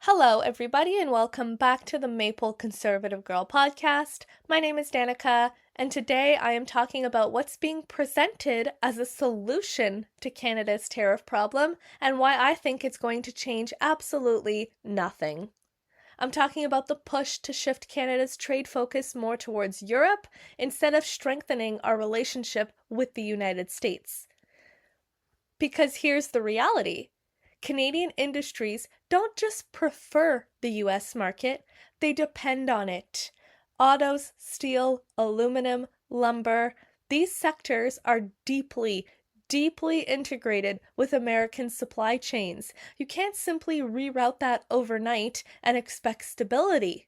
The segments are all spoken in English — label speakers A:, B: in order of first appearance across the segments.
A: Hello, everybody, and welcome back to the Maple Conservative Girl podcast. My name is Danica, and today I am talking about what's being presented as a solution to Canada's tariff problem and why I think it's going to change absolutely nothing. I'm talking about the push to shift Canada's trade focus more towards Europe instead of strengthening our relationship with the United States. Because here's the reality. Canadian industries don't just prefer the US market, they depend on it. Autos, steel, aluminum, lumber, these sectors are deeply integrated with American supply chains. You can't simply reroute that overnight and expect stability.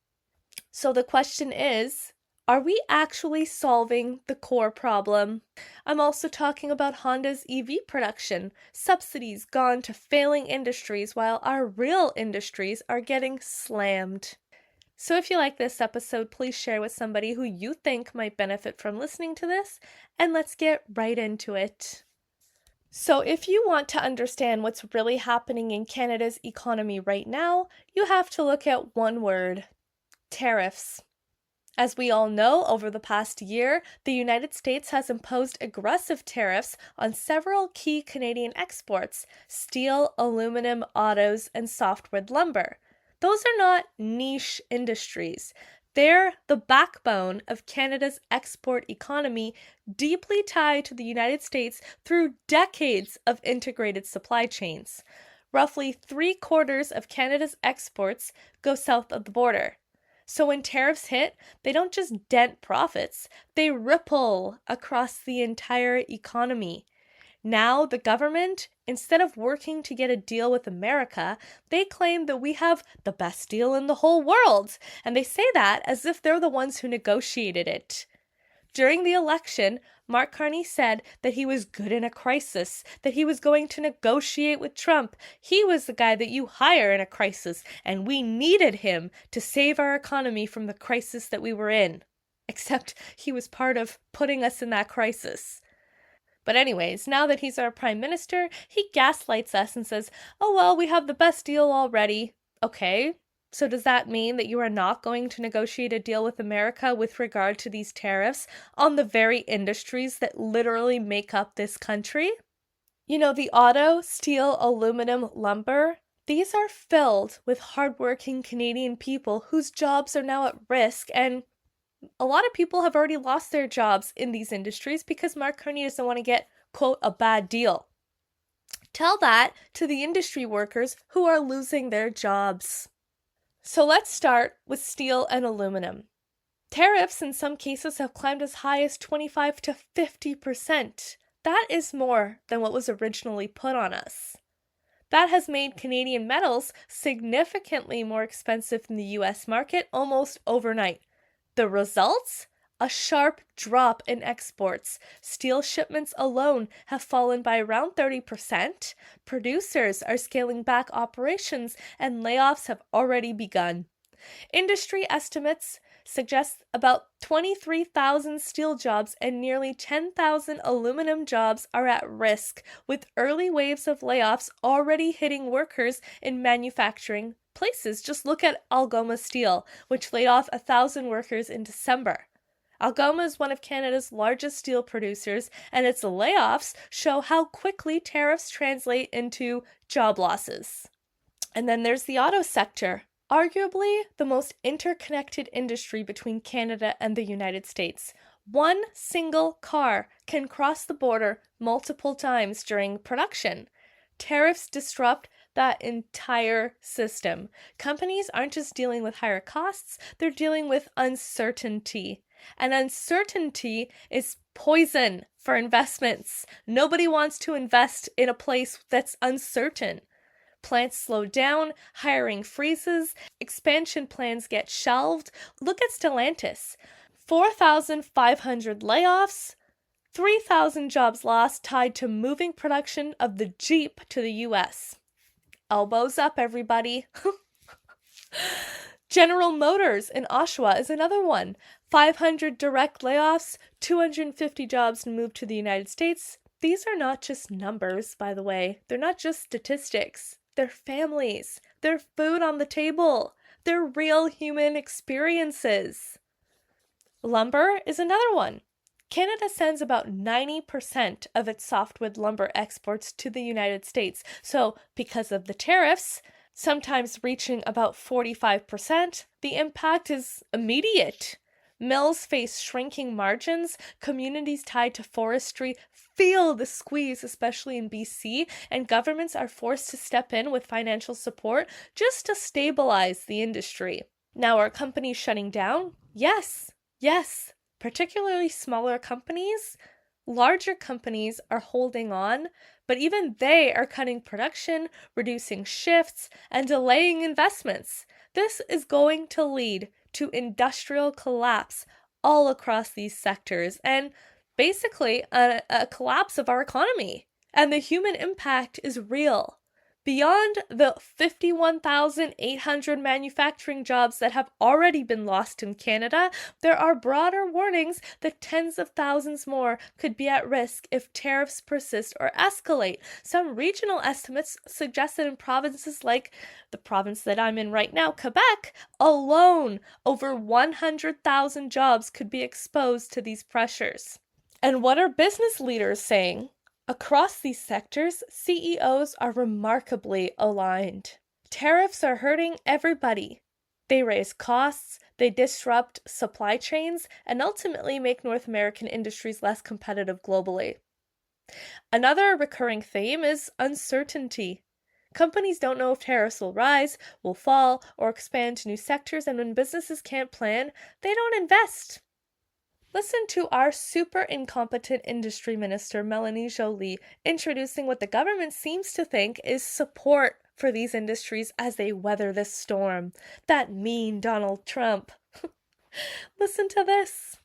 A: So the question is, are we actually solving the core problem? I'm also talking about Honda's EV production, subsidies gone to failing industries while our real industries are getting slammed. So if you like this episode, please share with somebody who you think might benefit from listening to this, and let's get right into it. So if you want to understand what's really happening in Canada's economy right now, you have to look at one word: tariffs. As we all know, over the past year, the United States has imposed aggressive tariffs on several key Canadian exports: steel, aluminum, autos, and softwood lumber. Those are not niche industries. They're the backbone of Canada's export economy, deeply tied to the United States through decades of integrated supply chains. Roughly 3/4 of Canada's exports go south of the border. So when tariffs hit, they don't just dent profits, they ripple across the entire economy. Now, the government, instead of working to get a deal with America, they claim that we have the best deal in the whole world. And they say that as if they're the ones who negotiated it. During the election, Mark Carney said that he was good in a crisis, that he was going to negotiate with Trump. He was the guy that you hire in a crisis, and we needed him to save our economy from the crisis that we were in. Except he was part of putting us in that crisis. But anyways, now that he's our prime minister, he gaslights us and says, oh well, we have the best deal already. Okay. So does that mean that you are not going to negotiate a deal with America with regard to these tariffs on the very industries that literally make up this country? You know, the auto, steel, aluminum, lumber, these are filled with hardworking Canadian people whose jobs are now at risk, and a lot of people have already lost their jobs in these industries because Mark Carney doesn't want to get, quote, a bad deal. Tell that to the industry workers who are losing their jobs. So let's start with steel and aluminum. Tariffs in some cases have climbed as high as 25 to 50%. That is more than what was originally put on us. That has made Canadian metals significantly more expensive in the US market almost overnight. The results? A sharp drop in exports. Steel shipments alone have fallen by around 30%. Producers are scaling back operations and layoffs have already begun. Industry estimates suggest about 23,000 steel jobs and nearly 10,000 aluminum jobs are at risk, with early waves of layoffs already hitting workers in manufacturing places. Just look at Algoma Steel, which laid off 1,000 workers in December. Algoma is one of Canada's largest steel producers, and its layoffs show how quickly tariffs translate into job losses. And then there's the auto sector, arguably the most interconnected industry between Canada and the United States. One single car can cross the border multiple times during production. Tariffs disrupt that entire system. Companies aren't just dealing with higher costs, they're dealing with uncertainty. And uncertainty is poison for investments. Nobody wants to invest in a place that's uncertain. Plants slow down, hiring freezes, expansion plans get shelved. Look at Stellantis. 4,500 layoffs, 3,000 jobs lost tied to moving production of the Jeep to the US. Elbows up, everybody. General Motors in Oshawa is another one. 500 direct layoffs, 250 jobs moved to the United States. These are not just numbers, by the way. They're not just statistics. They're families. They're food on the table. They're real human experiences. Lumber is another one. Canada sends about 90% of its softwood lumber exports to the United States. So, because of the tariffs, sometimes reaching about 45%, the impact is immediate. Mills face shrinking margins, communities tied to forestry feel the squeeze, especially in BC, and governments are forced to step in with financial support just to stabilize the industry. Now, are companies shutting down? Yes, particularly smaller companies. Larger companies are holding on, but even they are cutting production, reducing shifts, and delaying investments. This is going to lead to industrial collapse all across these sectors and basically a collapse of our economy. And the human impact is real. Beyond the 51,800 manufacturing jobs that have already been lost in Canada, there are broader warnings that tens of thousands more could be at risk if tariffs persist or escalate. Some regional estimates suggest that in provinces like the province that I'm in right now, Quebec, alone, over 100,000 jobs could be exposed to these pressures. And what are business leaders saying? Across these sectors, CEOs are remarkably aligned. Tariffs are hurting everybody. They raise costs, they disrupt supply chains, and ultimately make North American industries less competitive globally. Another recurring theme is uncertainty. Companies don't know if tariffs will rise, will fall, or expand to new sectors, and when businesses can't plan, they don't invest. Listen to our super incompetent industry minister, Melanie Joly, introducing what the government seems to think is support for these industries as they weather this storm. That mean Donald Trump. Listen to this.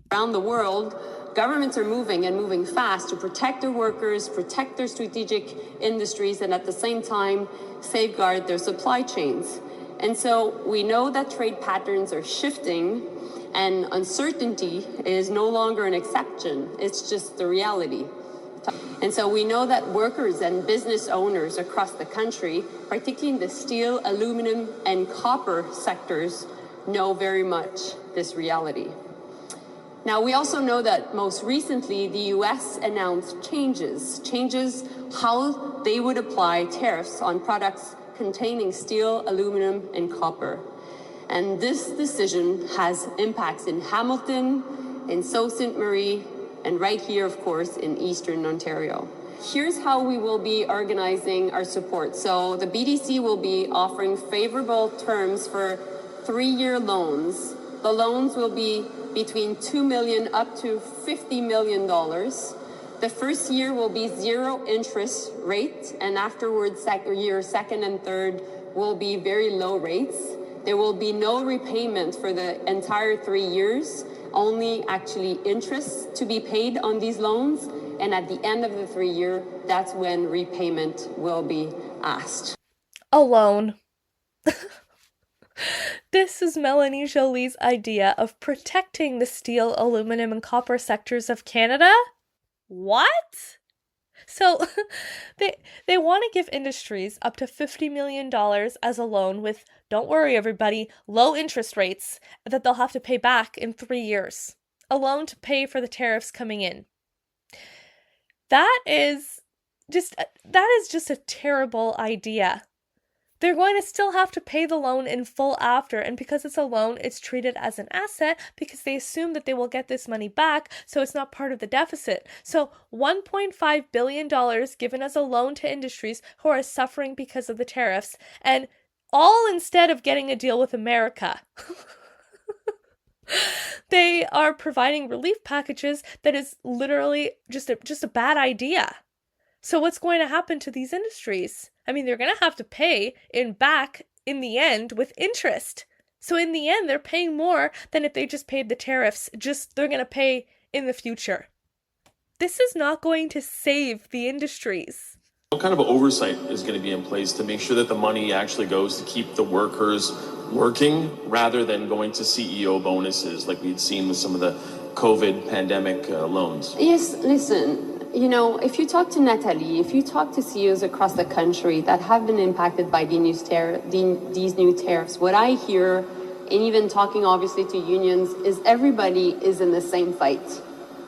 B: Around the world, governments are moving fast to protect their workers, protect their strategic industries, and at the same time, safeguard their supply chains. And so we know that trade patterns are shifting, and uncertainty is no longer an exception, it's just the reality. And so we know that workers and business owners across the country, particularly in the steel, aluminum, and copper sectors, know very much this reality. Now, we also know that most recently the US announced changes how they would apply tariffs on products containing steel, aluminum, and copper. And this decision has impacts in Hamilton, in Sault Ste. Marie, and right here, of course, in Eastern Ontario. Here's how we will be organizing our support. So the BDC will be offering favorable terms for 3-year loans. The loans will be between $2 million up to $50 million. The first year will be 0 interest rate, and afterwards, year second and third will be very low rates. There will be no repayment for the entire 3 years, only actually interest to be paid on these loans. And at the end of the 3 year, that's when repayment will be asked.
A: A loan. This is Melanie Joly's idea of protecting the steel, aluminum, and copper sectors of Canada? What? So they want to give industries up to $50 million as a loan with, don't worry everybody, low interest rates that they'll have to pay back in 3 years. A loan to pay for the tariffs coming in. That is just a terrible idea. They're going to still have to pay the loan in full after, and because it's a loan, it's treated as an asset because they assume that they will get this money back, so it's not part of the deficit. So $1.5 billion given as a loan to industries who are suffering because of the tariffs, and all instead of getting a deal with America. They are providing relief packages that is literally just a bad idea. So what's going to happen to these industries? I mean, they're going to have to pay back in the end with interest. So in the end, they're paying more than if they just paid the tariffs. They're going to pay in the future. This is not going to save the industries.
C: What kind of oversight is going to be in place to make sure that the money actually goes to keep the workers working rather than going to CEO bonuses like we'd seen with some of the COVID pandemic loans?
B: Yes, listen. You know, if you talk to Natalie, if you talk to CEOs across the country that have been impacted by these new tariffs, what I hear, and even talking obviously to unions, is everybody is in the same fight.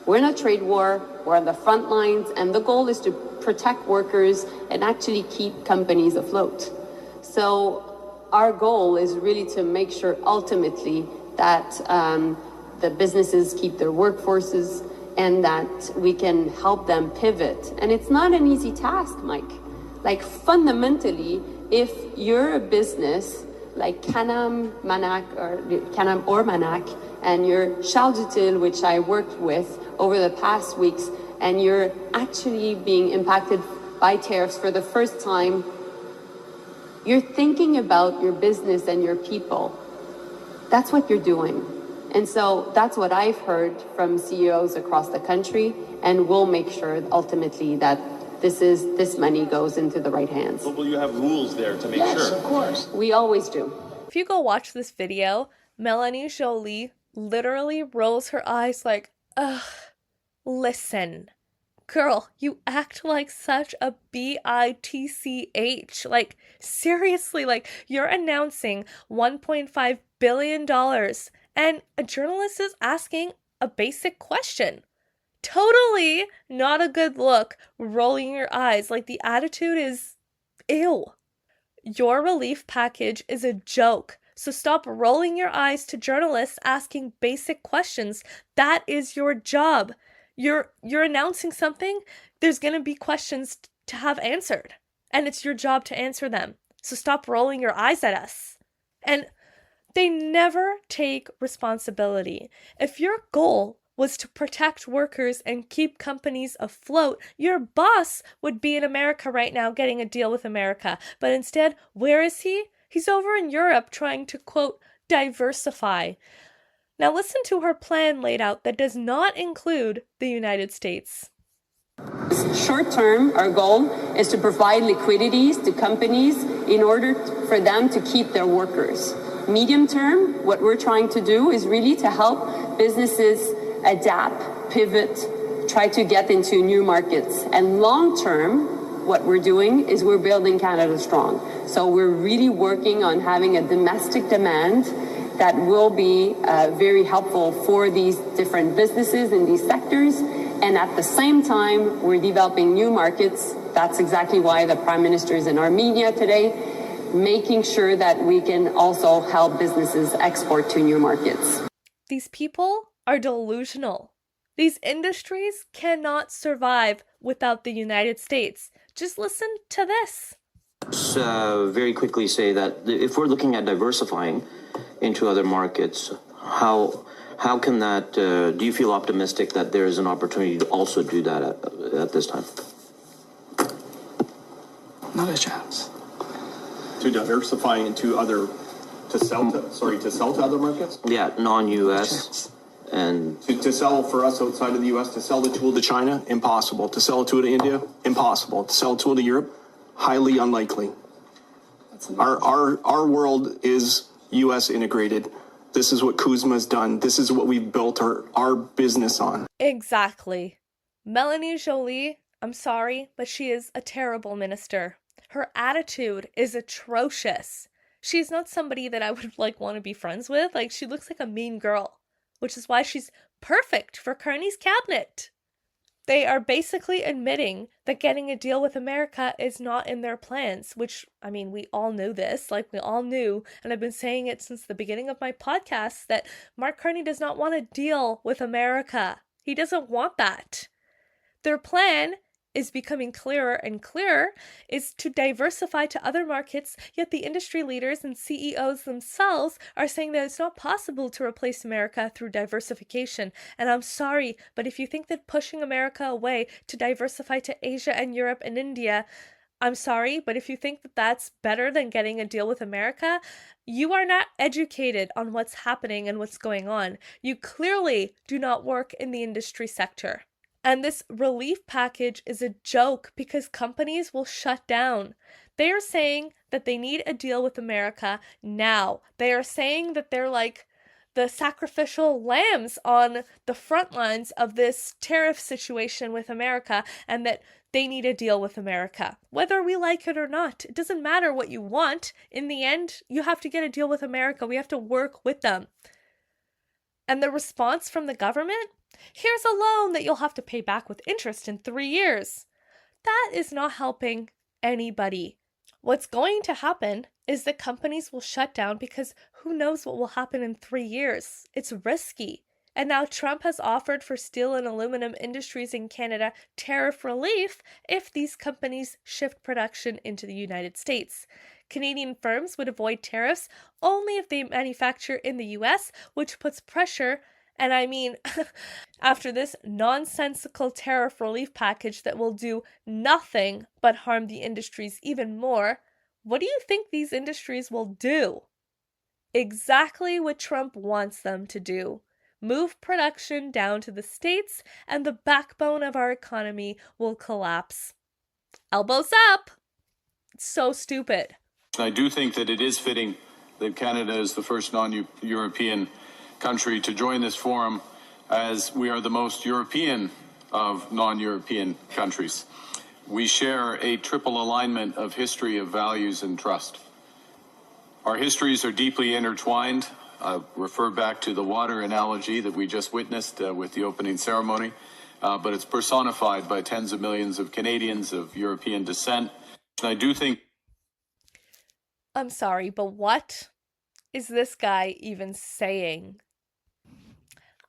B: We're in a trade war, we're on the front lines, and the goal is to protect workers and actually keep companies afloat. So our goal is really to make sure ultimately that the businesses keep their workforces and that we can help them pivot. And it's not an easy task, Mike. Like fundamentally, if you're a business like Canam or Manac, and you're Charles Dutil, which I worked with over the past weeks, and you're actually being impacted by tariffs for the first time, you're thinking about your business and your people. That's what you're doing. And so that's what I've heard from CEOs across the country, and we'll make sure ultimately that this money goes into the right hands.
C: But will you have rules there to make
B: Yes,
C: sure?
B: of course. We always do.
A: If you go watch this video, Melanie Joly literally rolls her eyes like, ugh, listen. Girl, you act like such a bitch. Like, seriously, like, you're announcing $1.5 billion and a journalist is asking a basic question. Totally not a good look, rolling your eyes. Like, the attitude is ew. Your relief package is a joke. So stop rolling your eyes to journalists asking basic questions. That is your job. You're announcing something, there's going to be questions to have answered, and it's your job to answer them. So stop rolling your eyes at us. And they never take responsibility. If your goal was to protect workers and keep companies afloat, your boss would be in America right now getting a deal with America. But instead, where is he? He's over in Europe trying to, quote, diversify. Now listen to her plan laid out that does not include the United States.
B: Short term, our goal is to provide liquidities to companies in order for them to keep their workers. Medium term, what we're trying to do is really to help businesses adapt, pivot, try to get into new markets. And long term, what we're doing is we're building Canada strong. So we're really working on having a domestic demand that will be very helpful for these different businesses in these sectors. And at the same time, we're developing new markets. That's exactly why the Prime Minister is in Armenia today, making sure that we can also help businesses export to new markets.
A: These people are delusional. These industries cannot survive without the United States. Just listen to this.
D: Very quickly say that if we're looking at diversifying into other markets, how can that, do you feel optimistic that there is an opportunity to also do that at this time?
E: Not a chance.
C: To diversify into other, to sell to other markets?
D: Yeah, non-US. And
C: To sell for us outside of the U.S., to sell the tool
E: To China, impossible. To sell a tool to India, impossible. To sell a tool to Europe, highly unlikely. Our world is U.S. integrated. This is what Kuzma's done. This is what we've built our business on.
A: Exactly. Melanie Joly, I'm sorry, but she is a terrible minister. Her attitude is atrocious. She's not somebody that I would want to be friends with. Like, she looks like a mean girl, which is why she's perfect for Carney's cabinet. They are basically admitting that getting a deal with America is not in their plans, which, I mean, we all knew this. We all knew, and I've been saying it since the beginning of my podcast, that Mark Carney does not want a deal with America. He doesn't want that. Their plan is becoming clearer and clearer, is to diversify to other markets, yet the industry leaders and CEOs themselves are saying that it's not possible to replace America through diversification. And I'm sorry, but if you think that pushing America away to diversify to Asia and Europe and India, I'm sorry, but if you think that that's better than getting a deal with America, you are not educated on what's happening and what's going on. You clearly do not work in the industry sector. And this relief package is a joke because companies will shut down. They are saying that they need a deal with America now. They are saying that they're the sacrificial lambs on the front lines of this tariff situation with America, and that they need a deal with America. Whether we like it or not, it doesn't matter what you want. In the end, you have to get a deal with America. We have to work with them. And the response from the government? Here's a loan that you'll have to pay back with interest in 3 years. That is not helping anybody. What's going to happen is that companies will shut down because who knows what will happen in 3 years. It's risky. And now Trump has offered for steel and aluminum industries in Canada tariff relief if these companies shift production into the United States. Canadian firms would avoid tariffs only if they manufacture in the US, which puts pressure. And I mean, after this nonsensical tariff relief package that will do nothing but harm the industries even more, what do you think these industries will do? Exactly what Trump wants them to do. Move production down to the States, and the backbone of our economy will collapse. Elbows up! It's so stupid.
F: I do think that it is fitting that Canada is the first non-European country to join this forum, as we are the most European of non-European countries. We share a triple alignment of history, of values, and trust. Our histories are deeply intertwined. Refer back to the water analogy that we just witnessed with the opening ceremony, but it's personified by tens of millions of Canadians of European descent. And I do think...
A: I'm sorry, but what is this guy even saying?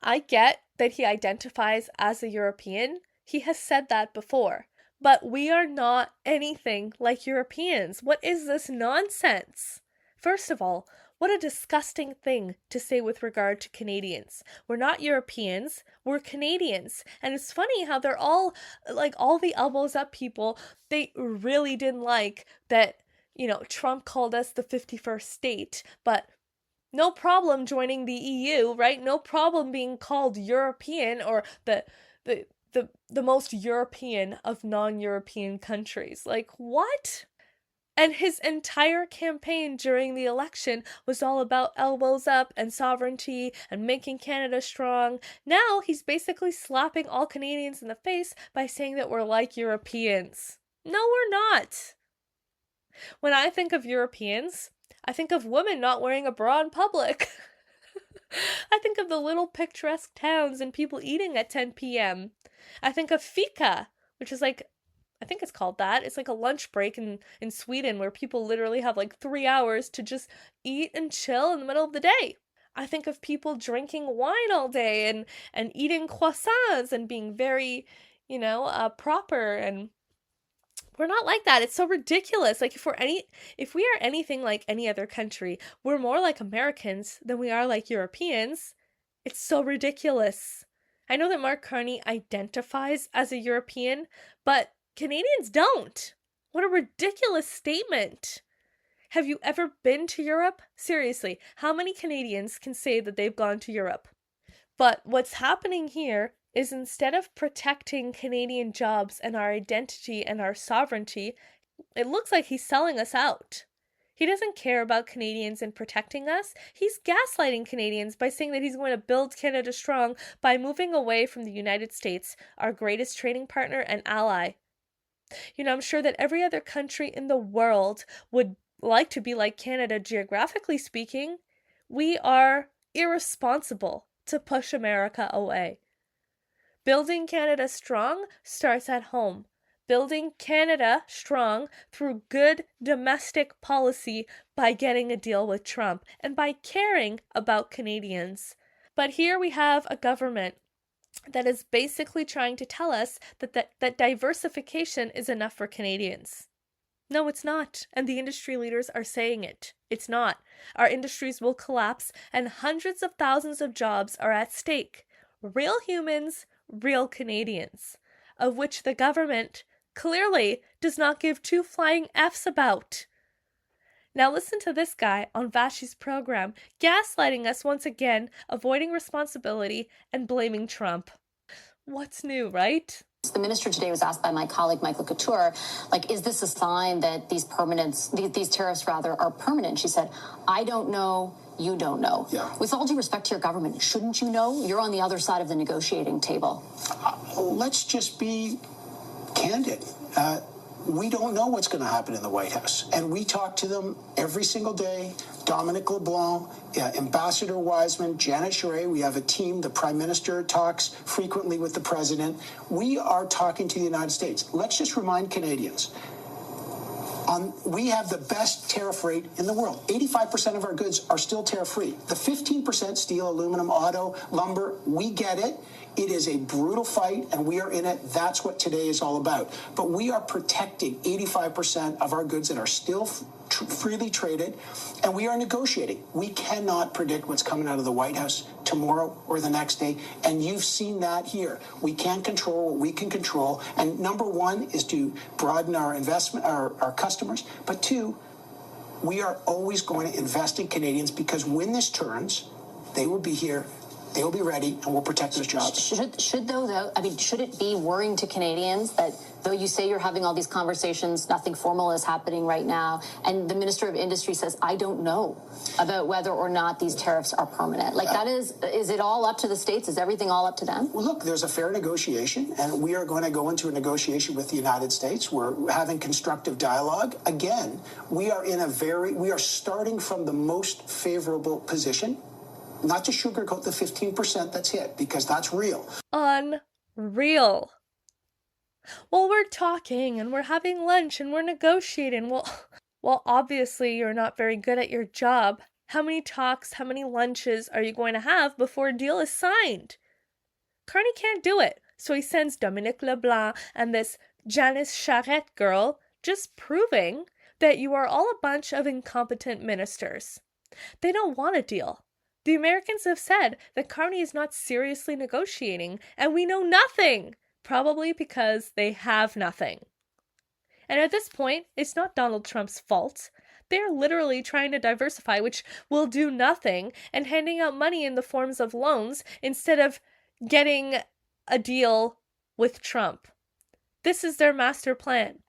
A: I get that he identifies as a European. He has said that before. But we are not anything like Europeans. What is this nonsense? First of all, what a disgusting thing to say with regard to Canadians. We're not Europeans, we're Canadians. And it's funny how they're all, like all the elbows up people, they really didn't like that, Trump called us the 51st state, but no problem joining the EU, right? No problem being called European or the most European of non-European countries. Like, what? And his entire campaign during the election was all about elbows up and sovereignty and making Canada strong. Now he's basically slapping all Canadians in the face by saying that we're like Europeans. No, we're not. When I think of Europeans, I think of women not wearing a bra in public. I think of the little picturesque towns and people eating at 10 p.m. I think of fika, which is like, I think it's called that. It's like a lunch break in Sweden where people literally have like 3 hours to just eat and chill in the middle of the day. I think of people drinking wine all day and eating croissants and being very, proper, and we're not like that. It's so ridiculous. Like if we are anything like any other country, we're more like Americans than we are like Europeans. It's so ridiculous. I know that Mark Carney identifies as a European, but Canadians don't. What a ridiculous statement. Have you ever been to Europe? Seriously, how many Canadians can say that they've gone to Europe? But what's happening here is instead of protecting Canadian jobs and our identity and our sovereignty, it looks like he's selling us out. He doesn't care about Canadians and protecting us. He's gaslighting Canadians by saying that he's going to build Canada strong by moving away from the United States, our greatest trading partner and ally. I'm sure that every other country in the world would like to be like Canada, geographically speaking. We are irresponsible to push America away. Building Canada strong starts at home. Building Canada strong through good domestic policy by getting a deal with Trump and by caring about Canadians. But here we have a government that is basically trying to tell us that diversification is enough for Canadians. No, it's not. And the industry leaders are saying it. It's not. Our industries will collapse and hundreds of thousands of jobs are at stake. Real humans, real Canadians, of which the government clearly does not give two flying Fs about. Now listen to this guy on Vashi's program, gaslighting us once again, avoiding responsibility, and blaming Trump. What's new, right?
G: The minister today was asked by my colleague Michael Couture, is this a sign that these tariffs are permanent? She said, I don't know you don't know.
H: Yeah.
G: With all due respect to your government, shouldn't you know? You're on the other side of the negotiating table.
H: Let's just be candid. We don't know what's going to happen in the White House. And we talk to them every single day. Dominic LeBlanc, Ambassador Wiseman, Janet Charest. We have a team. The Prime Minister talks frequently with the President. We are talking to the United States. Let's just remind Canadians. We have the best tariff rate in the world. 85% of our goods are still tariff-free. The 15% steel, aluminum, auto, lumber, we get it. It is a brutal fight, and we are in it. That's what today is all about. But we are protecting 85% of our goods that are still freely traded, and we are negotiating. We cannot predict what's coming out of the White House tomorrow or the next day, and you've seen that here. We can't control what we can control, and number one is to broaden our investment, our customers, but two, we are always going to invest in Canadians because when this turns, they will be here. They will be ready, and we'll protect those jobs.
G: Should it be worrying to Canadians that though you say you're having all these conversations, nothing formal is happening right now, and the Minister of Industry says, I don't know about whether or not these tariffs are permanent? Like, that is it all up to the states? Is everything all up to them?
H: Well, look, there's a fair negotiation, and we are going to go into a negotiation with the United States. We're having constructive dialogue. Again, we are starting from the most favorable position. Not to sugarcoat the 15% that's hit, because that's real.
A: Unreal. Well, we're talking and we're having lunch and we're negotiating. Well, obviously you're not very good at your job. How many talks, how many lunches are you going to have before a deal is signed? Carney can't do it, so he sends Dominic LeBlanc and this Janice Charest girl, just proving that you are all a bunch of incompetent ministers. They don't want a deal. The Americans have said that Carney is not seriously negotiating, and we know nothing, probably because they have nothing. And at this point, it's not Donald Trump's fault. They're literally trying to diversify, which will do nothing, and handing out money in the forms of loans instead of getting a deal with Trump. This is their master plan.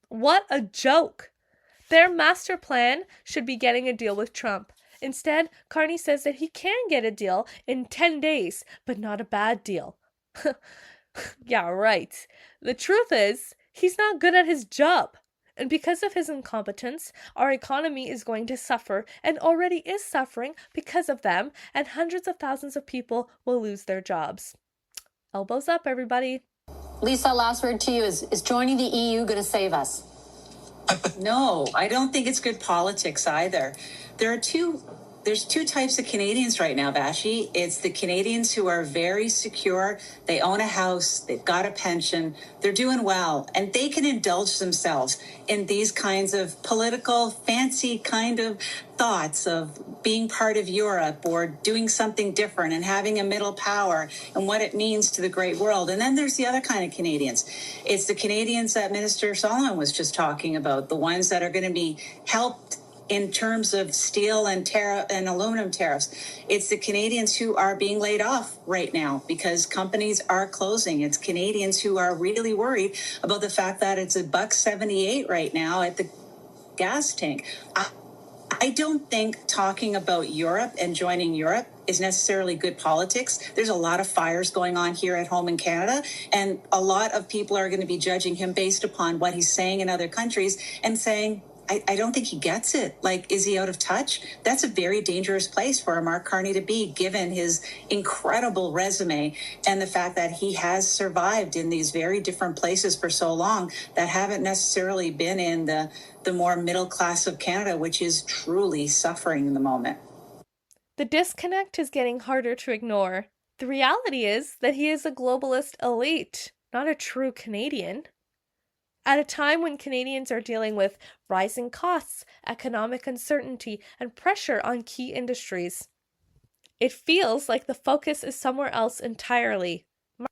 A: What a joke! Their master plan should be getting a deal with Trump. Instead, Carney says that he can get a deal in 10 days, but not a bad deal. Yeah, right. The truth is, he's not good at his job. And because of his incompetence, our economy is going to suffer and already is suffering because of them, and hundreds of thousands of people will lose their jobs. Elbows up, everybody.
G: Lisa, last word to you. Is joining the EU going to save us?
I: No, I don't think it's good politics either. There's two types of Canadians right now, Vashi. It's the Canadians who are very secure. They own a house. They've got a pension. They're doing well. And they can indulge themselves in these kinds of political, fancy kind of thoughts of being part of Europe or doing something different and having a middle power and what it means to the great world. And then there's the other kind of Canadians. It's the Canadians that Minister Solomon was just talking about, the ones that are going to be helped in terms of steel and aluminum tariffs. It's the Canadians who are being laid off right now because companies are closing. It's Canadians who are really worried about the fact that it's $1.78 right now at the gas tank. I don't think talking about Europe and joining Europe is necessarily good politics. There's a lot of fires going on here at home in Canada, and a lot of people are going to be judging him based upon what he's saying in other countries and saying, I don't think he gets it. Like, is he out of touch? That's a very dangerous place for Mark Carney to be, given his incredible resume and the fact that he has survived in these very different places for so long that haven't necessarily been in the more middle class of Canada, which is truly suffering in the moment.
A: The disconnect is getting harder to ignore. The reality is that he is a globalist elite, not a true Canadian. At a time when Canadians are dealing with rising costs, economic uncertainty, and pressure on key industries, it feels like the focus is somewhere else entirely.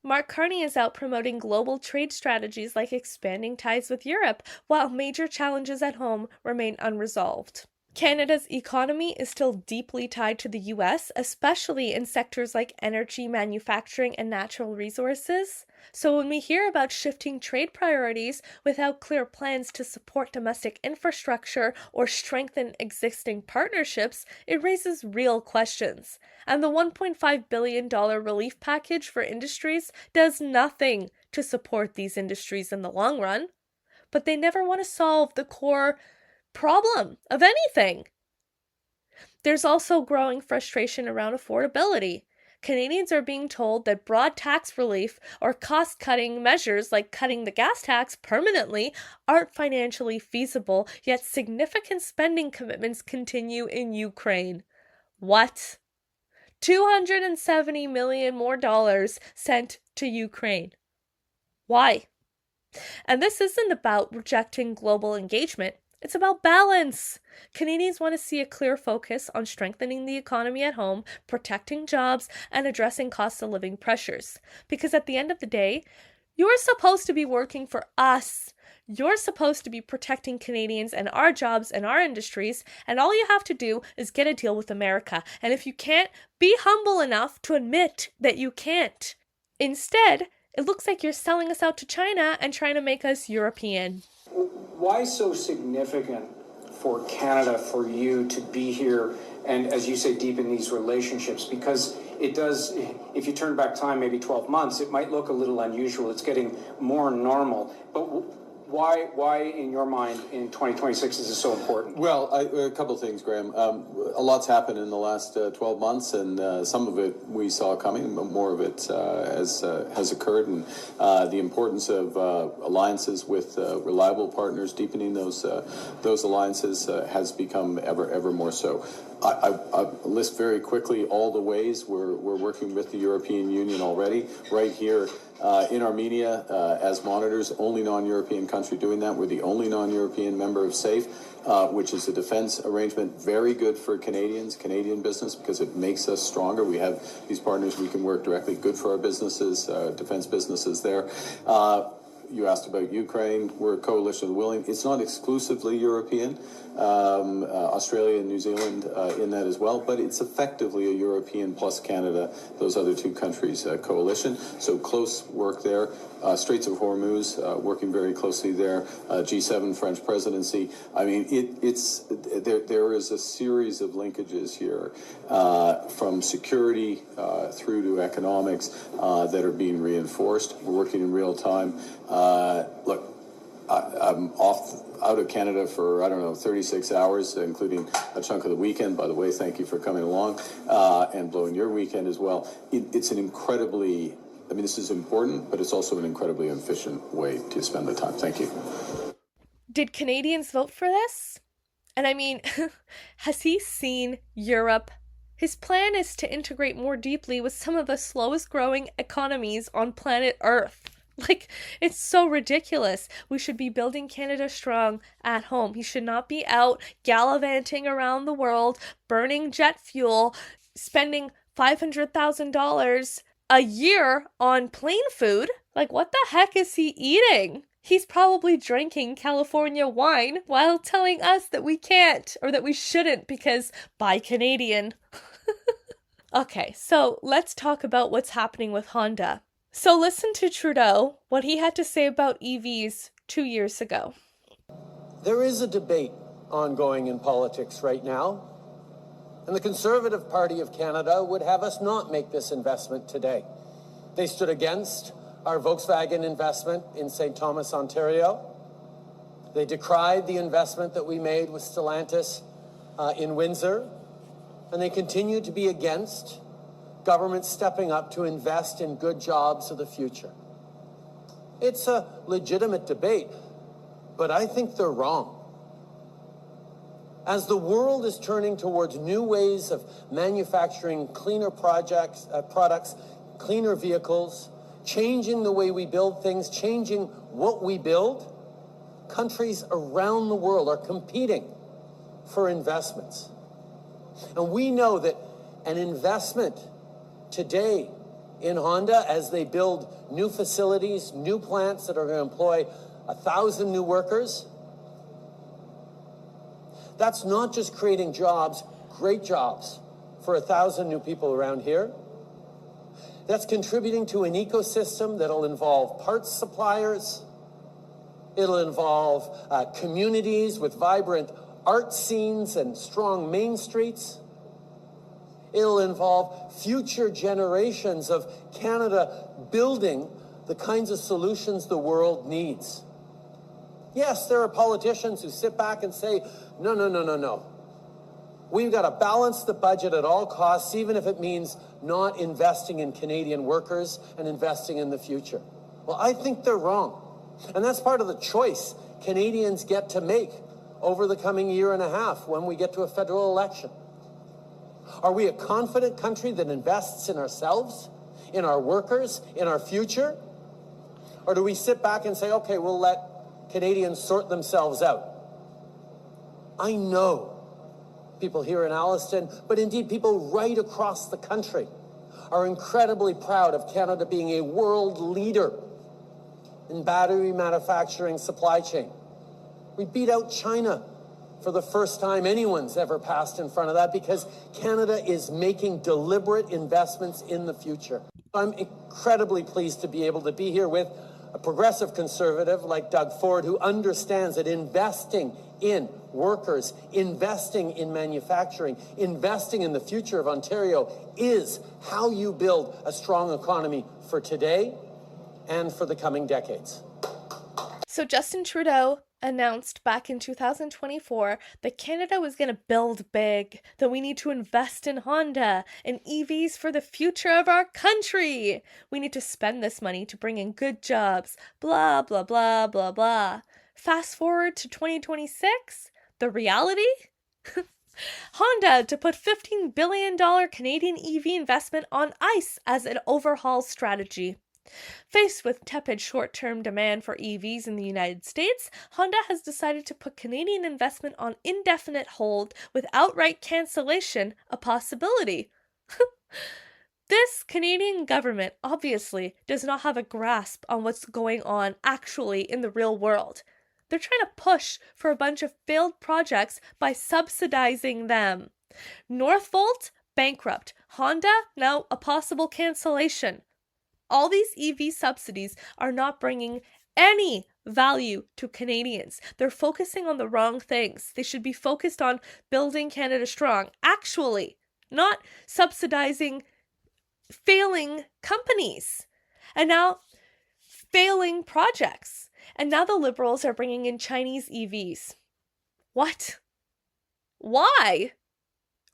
A: Mark Carney is out promoting global trade strategies like expanding ties with Europe, while major challenges at home remain unresolved. Canada's economy is still deeply tied to the US, especially in sectors like energy, manufacturing, and natural resources. So when we hear about shifting trade priorities without clear plans to support domestic infrastructure or strengthen existing partnerships, it raises real questions. And the $1.5 billion relief package for industries does nothing to support these industries in the long run. But they never want to solve the core problem of anything. There's also growing frustration around affordability. Canadians are being told that broad tax relief or cost-cutting measures like cutting the gas tax permanently aren't financially feasible, yet significant spending commitments continue in Ukraine. What? $270 million more dollars sent to Ukraine. Why? And this isn't about rejecting global engagement. It's about balance. Canadians want to see a clear focus on strengthening the economy at home, protecting jobs, and addressing cost of living pressures. Because at the end of the day, you're supposed to be working for us. You're supposed to be protecting Canadians and our jobs and our industries, and all you have to do is get a deal with America. And if you can't, be humble enough to admit that you can't. Instead, it looks like you're selling us out to China and trying to make us European.
H: Why so significant for Canada for you to be here and, as you say, deepen these relationships? Because it does, if you turn back time maybe 12 months, it might look a little unusual. It's getting more normal. But why in your mind, in 2026 is this so important?
F: Well, a couple of things, Graham. A lot's happened in the last 12 months, and some of it we saw coming, but more of it has occurred. And the importance of alliances with reliable partners, deepening those alliances has become ever more so. I list very quickly all the ways we're working with the European Union already. Right here in Armenia, as monitors, only non-European country doing that. We're the only non-European member of SAFE, which is a defense arrangement very good for Canadian business, because it makes us stronger. We have these partners we can work directly, good for our businesses, defense businesses there. You asked about Ukraine. We're a coalition of the willing. It's not exclusively European. Australia and New Zealand in that as well, but it's effectively a European plus Canada, those other two countries coalition. So close work there. Straits of Hormuz, working very closely there. G7 French presidency. I mean, there is a series of linkages here from security through to economics that are being reinforced. We're working in real time. Look, I'm out of Canada for, 36 hours, including a chunk of the weekend. By the way, thank you for coming along and blowing your weekend as well. It's an incredibly, this is important, but it's also an incredibly efficient way to spend the time. Thank you.
A: Did Canadians vote for this? And has he seen Europe? His plan is to integrate more deeply with some of the slowest growing economies on planet Earth. It's so ridiculous. We should be building Canada strong at home. He should not be out gallivanting around the world, burning jet fuel, spending $500,000 a year on plane food. What the heck is he eating? He's probably drinking California wine while telling us that we can't or that we shouldn't because buy Canadian. Okay, so let's talk about what's happening with Honda. So listen to Trudeau, what he had to say about EVs 2 years ago.
J: There is a debate ongoing in politics right now, and the Conservative Party of Canada would have us not make this investment today. They stood against our Volkswagen investment in St. Thomas, Ontario. They decried the investment that we made with Stellantis in Windsor, and they continue to be against government stepping up to invest in good jobs of the future. It's a legitimate debate, but I think they're wrong. As the world is turning towards new ways of manufacturing cleaner products, cleaner vehicles, changing the way we build things, changing what we build, countries around the world are competing for investments. And we know that an investment today in Honda, as they build new facilities, new plants that are going to employ 1,000 new workers, That's not just creating jobs, great jobs, for 1,000 new people around here. That's contributing to an ecosystem that'll involve parts suppliers. It'll involve communities with vibrant art scenes and strong main streets. It'll involve future generations of Canada building the kinds of solutions the world needs. Yes, there are politicians who sit back and say, no. We've got to balance the budget at all costs, even if it means not investing in Canadian workers and investing in the future. Well, I think they're wrong. And that's part of the choice Canadians get to make over the coming year and a half when we get to a federal election. Are we a confident country that invests in ourselves, in our workers, in our future? Or do we sit back and say, okay, we'll let Canadians sort themselves out? I know people here in Alliston, but indeed people right across the country are incredibly proud of Canada being a world leader in battery manufacturing supply chain. We beat out China for the first time anyone's ever passed in front of that because Canada is making deliberate investments in the future. I'm incredibly pleased to be able to be here with a progressive conservative like Doug Ford who understands that investing in workers, investing in manufacturing, investing in the future of Ontario is how you build a strong economy for today and for the coming decades.
A: So Justin Trudeau announced back in 2024 that Canada was going to build big, that we need to invest in Honda and EVs for the future of our country. We need to spend this money to bring in good jobs, blah, blah, blah, blah, blah. Fast forward to 2026, the reality? Honda to put $15 billion Canadian EV investment on ice as an overhaul strategy. Faced with tepid short-term demand for EVs in the United States, Honda has decided to put Canadian investment on indefinite hold with outright cancellation a possibility. This Canadian government obviously does not have a grasp on what's going on actually in the real world. They're trying to push for a bunch of failed projects by subsidizing them. Northvolt, bankrupt. Honda, now a possible cancellation. All these EV subsidies are not bringing any value to Canadians. They're focusing on the wrong things. They should be focused on building Canada strong, actually, not subsidizing failing companies and now failing projects. And now the Liberals are bringing in Chinese EVs. What? Why?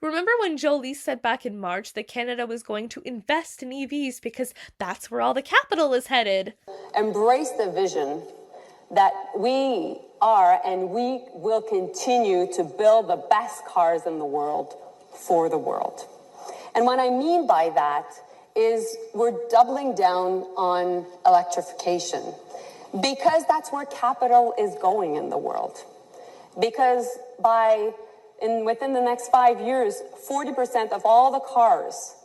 A: Remember when Jolie said back in March that Canada was going to invest in EVs because that's where all the capital is headed?
B: Embrace the vision that we are and we will continue to build the best cars in the world for the world. And what I mean by that is we're doubling down on electrification because that's where capital is going in the world. Because within the next 5 years, 40% of all the cars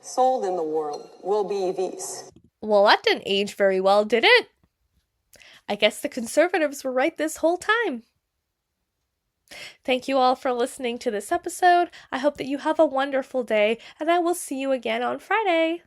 B: sold in the world will be EVs.
A: Well, that didn't age very well, did it? I guess the Conservatives were right this whole time. Thank you all for listening to this episode. I hope that you have a wonderful day, and I will see you again on Friday.